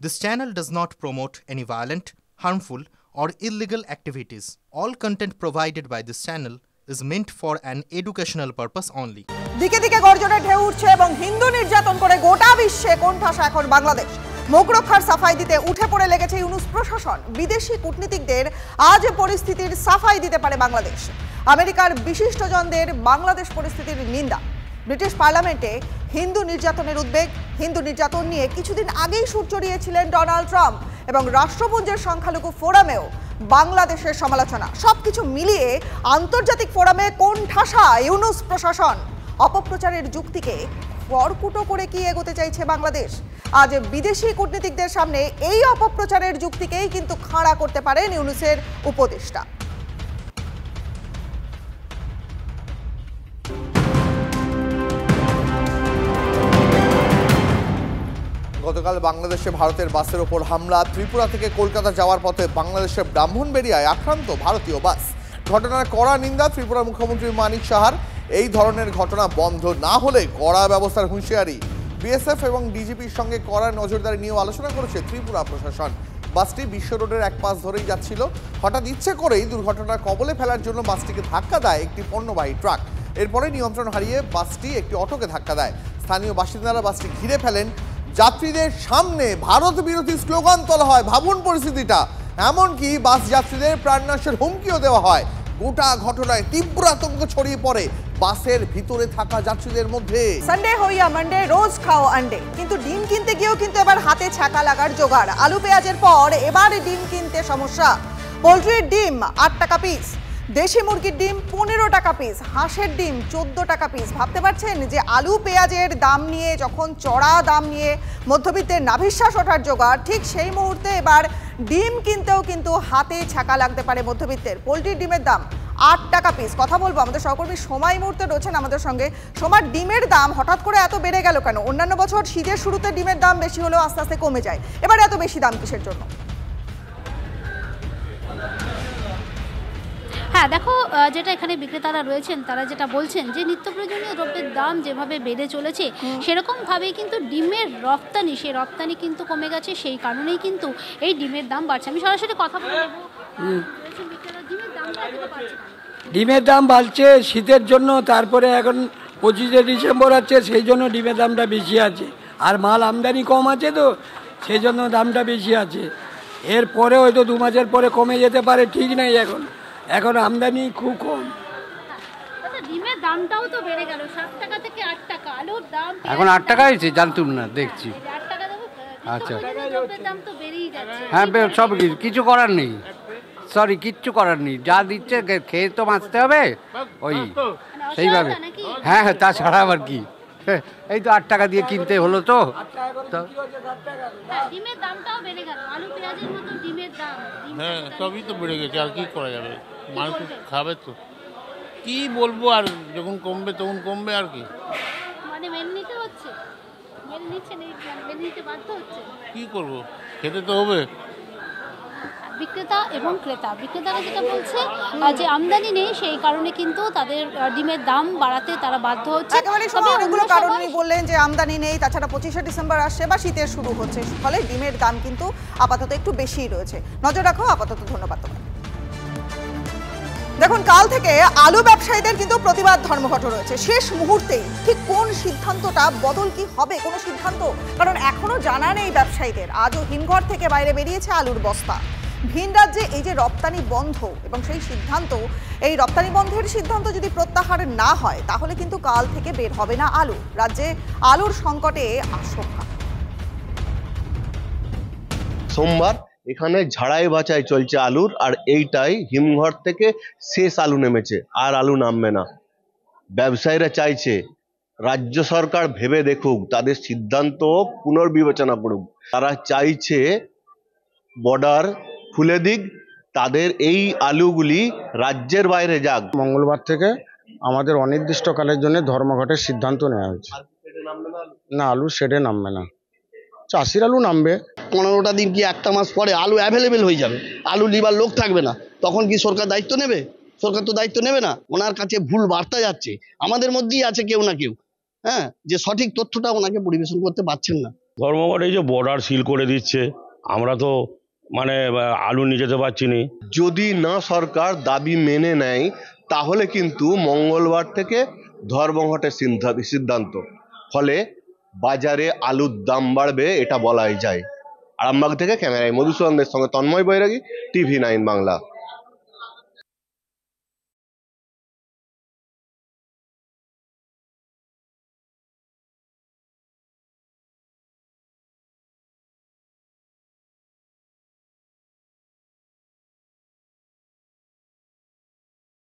This channel does not promote any violent, harmful, or illegal activities. All content provided by this channel is meant for an educational purpose only. দিকে দিকে গর্জনের ঢেউ উঠছে এবং হিন্দু নির্যাতন করে গোটা বিশ্বে কোণঠাসা এখন বাংলাদেশ। মুখ রক্ষার সাফাই দিতে উঠে পড়ে লেগেছে ইউনূস প্রশাসন। বিদেশি কূটনীতিকদের আজ পরিস্থিতির সাফাই দিতে পারে বাংলাদেশ। আমেরিকার বিশিষ্টজনদের বাংলাদেশ পরিস্থিতির নিন্দা। ব্রিটিশ পার্লামেন্টে হিন্দু নির্যাতনের উদ্বেগ, হিন্দু নির্যাতন নিয়ে কিছুদিন আগেই সুর চড়িয়েছিলেন ডোনাল্ড ট্রাম্প এবং রাষ্ট্রপুঞ্জের সংখ্যালঘু ফোরামেও বাংলাদেশের সমালোচনা। সবকিছু মিলিয়ে আন্তর্জাতিক ফোরামে কোণঠাসা ইউনূস প্রশাসন। অপপ্রচারের যুক্তিকে খড়কুটো করে কি এগোতে চাইছে বাংলাদেশ? আজ বিদেশি কূটনীতিকদের সামনে এই অপপ্রচারের যুক্তিকেই কিন্তু খাড়া করতে পারেন ইউনূসের উপদেষ্টা। গতকাল বাংলাদেশে ভারতের বাসের ওপর হামলা, ত্রিপুরা থেকে কলকাতা যাওয়ার পথে বাংলাদেশের ব্রাহ্মণবেড়িয়ায় আক্রান্ত ভারতীয় বাস। ঘটনার কড়া নিন্দা ত্রিপুরার মুখ্যমন্ত্রী মানিক সাহার। এই ধরনের ঘটনা বন্ধ না হলে কড়া ব্যবস্থার হুঁশিয়ারি। বিএসএফ এবং ডিজিপির সঙ্গে কড়া নজরদারি নিয়েও আলোচনা করেছে ত্রিপুরা প্রশাসন। বাসটি বিশ্ব রোডের এক পাশ ধরেই যাচ্ছিল। হঠাৎ ইচ্ছে করেই দুর্ঘটনার কবলে ফেলার জন্য বাসটিকে ধাক্কা দেয় একটি পণ্যবাহী ট্রাক। এরপরে নিয়ন্ত্রণ হারিয়ে বাসটি একটি অটোকে ধাক্কা দেয়। স্থানীয় বাসিন্দারা বাসটি ঘিরে ফেলেন। যাত্রীদের সামনে ভারত বিরোধী স্লোগান তোলা হয়। ভাবুন পরিস্থিতিটা। এমনকি বাস যাত্রীদের প্রাণনাশের হুমকিও দেওয়া হয়। গোটা ঘটনায় তীব্র আতঙ্ক ছড়িয়ে পড়ে বাসের ভিতরে থাকা যাত্রীদের মধ্যে। সানডে হইয়া মানডে, রোজ খাও আন্ডে, কিন্তু ডিম কিনতে গিয়েও কিন্তু এবার হাতে ছাকা লাগার জোগাড়। আলু পেঁয়াজের পর এবার ডিম কিনতে সমস্যা। পোলট্রির ডিম 8 টাকা পিস, দেশি মুরগির ডিম 15 টাকা পিস, হাঁসের ডিম 14 টাকা পিস। ভাবতে পারছেন যে আলু পেঁয়াজের দাম নিয়ে যখন চড়া দাম নিয়ে মধ্যবিত্তের নাভিশ্বাস ওঠার জোগাড়, ঠিক সেই মুহূর্তে এবার ডিম কিনতেও কিন্তু হাতে ছাকা লাগতে পারে মধ্যবিত্তের। পোলট্রির ডিমের দাম 8 টাকা পিস। কথা বলবো আমাদের সহকর্মী সময় এই মুহূর্তে রয়েছেন আমাদের সঙ্গে। সোমার, ডিমের দাম হঠাৎ করে এত বেড়ে গেল কেন? অন্যান্য বছর শীতের শুরুতে ডিমের দাম বেশি হলেও আস্তে আস্তে কমে যায়, এবার এত বেশি দাম কিসের জন্য? হ্যাঁ, দেখো, যেটা এখানে বিক্রেতারা রয়েছেন তারা যেটা বলছেন যে নিত্য প্রয়োজনীয় দ্রব্যের দাম যেভাবে বেড়ে চলেছে সেরকমভাবেই কিন্তু ডিমের রপ্তানি, সেই রপ্তানি কিন্তু কমে গেছে। সেই কারণেই কিন্তু এই ডিমের দাম বাড়ছে। আমি সরাসরি কথা বলে নেব। ডিমের দাম বাড়ছে শীতের জন্য, তারপরে এখন 25শে ডিসেম্বর আছে, সেই জন্য ডিমের দামটা বেশি আছে। আর মাল আমদানি কম আছে, তো সেই জন্য দামটা বেশি আছে। এরপরে হয়তো 2 মাসের পরে কমে যেতে পারে, ঠিক নাই। এখন আমদানি খুব কম। ডিমের দামটাও তো বেড়ে গেল 7 টাকা থেকে 8 টাকা। আলুর দাম এখন 8 টাকা হয়েছে, জানতুম না, দেখছি। 8 টাকা দেবো। আচ্ছা, দ্রব্যের দাম তো বেড়েই যাচ্ছে। হ্যাঁ, সব কিছু করার নেই। সরি, কিচ্ছু করার নেই। যা দিচ্ছে খেয়ে তো বাঁচতে হবে, ওই সেইভাবে। হ্যাঁ, তাছাড়া আবার কি, এই তো 8 টাকা দিয়ে কিনতে হলো তো। ডিমের দামটাও বেড়ে গেল, আলু পেঁয়াজের মতো ডিমের দাম। হ্যাঁ, সবই তো বেড়ে গেছে, আর কি করা যাবে? মানুষ খাবে তো, কি বলবো। আর যখন কমবে তখন কমবে, আর কি। মানে মেনে নিতে হচ্ছে, মেনে নিতে বাধ্য হচ্ছে। কি করব, খেতে তো হবে। বিক্রেতা এবং ক্রেতা, বিক্রেতারা যেটা বলছে যে আমদানি নেই, সেই কারণে কিন্তু তাদের ডিমের দাম বাড়াতে তারা বাধ্য হচ্ছে। একেবারে অনেকগুলো কারণ উনি বললেন যে আমদানি নেই, তাছাড়া 25শে ডিসেম্বর আসছে বা শীতের শুরু হচ্ছে, ফলে ডিমের দাম কিন্তু আপাতত একটু বেশিই রয়েছে। নজর রাখো। আপাতত ধন্যবাদ তোমাকে। দেখুন, কাল থেকে আলু ব্যবসায়ীদের কিন্তু প্রতিবাদ ধর্মঘট রয়েছে। শেষ মুহূর্তেই ঠিক কোন সিদ্ধান্তটা বদল কি হবে, কোনো সিদ্ধান্ত, কারণ এখনো জানা নেই ব্যবসায়ীদের। আজও হিমঘর থেকে বাইরে বেরিয়েছে আলুর বস্তা। ভিন রাজ্যে এই যে রপ্তানি বন্ধ এবং সেই সিদ্ধান্ত, এই রপ্তানি বন্ধের সিদ্ধান্ত যদি প্রত্যাহার না হয় তাহলে কিন্তু কাল থেকে বের হবে না আলু। রাজ্যে আলুর সংকটে আশঙ্কা। সোমবার এখানে ঝাড়াই বাছাই চলছে আলুর, আর এইটাই হিমঘর থেকে শেষ আলু নেমেছে, আর আলু নামবে না। ব্যবসায়ীরা চাইছে রাজ্য সরকার ভেবে দেখুক, তাদের সিদ্ধান্ত পুনর্বিবেচনা করুক। তারা চাইছে বর্ডার খুলে দিক, তাদের এই আলুগুলি রাজ্যের বাইরে যাক। মঙ্গলবার থেকে আমাদের অনির্দিষ্টকালের জন্য ধর্মঘটের সিদ্ধান্ত নেওয়া হয়েছে। না, আলু শেডে নামবে না, চাষির আলু নামবে। 15টা দিন কি 1টা মাস পরে আলু অ্যাভেলেবেল হয়ে যাবে, আলু লিবার লোক থাকবে না, তখন কি সরকার দায়িত্ব নেবে? সরকার তো দায়িত্ব নেবে না। ওনার কাছে ভুল বার্তা যাচ্ছে, আমাদের মধ্যেই আছে কেউ না কেউ, হ্যাঁ, যে সঠিক তথ্যটা ওনাকে পরিবেশন করতে পারছেন না। ধর্মঘট এই যে বর্ডার সিল করে দিচ্ছে, আমরা তো মানে আলু নিয়ে যেতে পারছি না। যদি না সরকার দাবি মেনে নেয় তাহলে কিন্তু মঙ্গলবার থেকে ধর্মঘটের সিদ্ধান্ত, ফলে বাজারে আলুর দাম বাড়বে এটা বলাই যায়। আরামবাগ থেকে ক্যামেরায় মধুসূদনের সঙ্গে তন্ময় বৈরাগী, TV9 বাংলা।